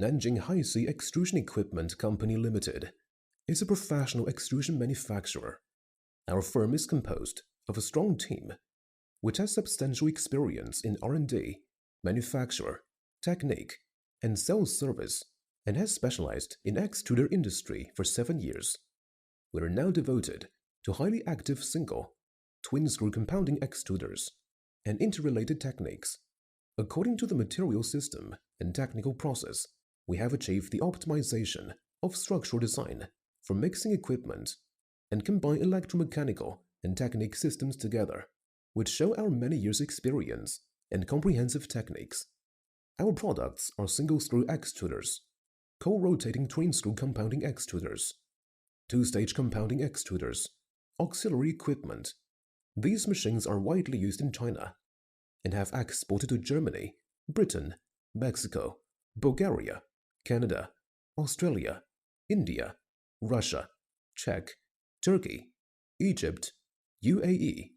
Nanjing High-Sea Extrusion Equipment Company Limited is a professional extrusion manufacturer. Our firm is composed of a strong team which has substantial experience in R&D, manufacture, technique, and sales service, and has specialized in extruder industry for 7 years. We are now devoted to highly active single, twin-screw compounding extruders and interrelated techniques. According to the material system and technical process, we have achieved the optimization of structural design for mixing equipment and combine electromechanical and technique systems together, which show our many years' experience and comprehensive techniques. Our products are single-screw extruders, co-rotating twin-screw compounding extruders, two-stage compounding extruders, auxiliary equipment. These machines are widely used in China and have exported to Germany, Britain, Mexico, Bulgaria, Canada, Australia, India, Russia, Czech, Turkey, Egypt, UAE.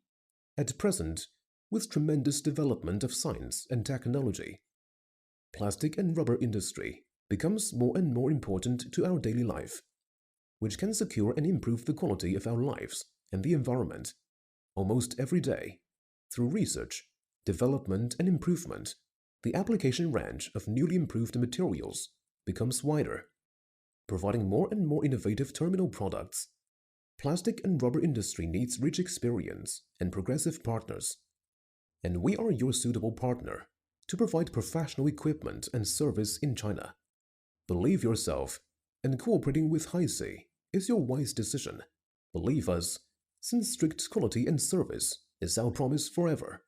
At present, with tremendous development of science and technology, plastic and rubber industry becomes more and more important to our daily life, which can secure and improve the quality of our lives and the environment almost every day. Through research, development, and improvement, the application range of newly improved materials becomes wider, providing more and more innovative terminal products. Plastic and rubber industry needs rich experience and progressive partners, and we are your suitable partner to provide professional equipment and service in China. Believe yourself, and cooperating with High-Sea is your wise decision. Believe us, since strict quality and service is our promise forever.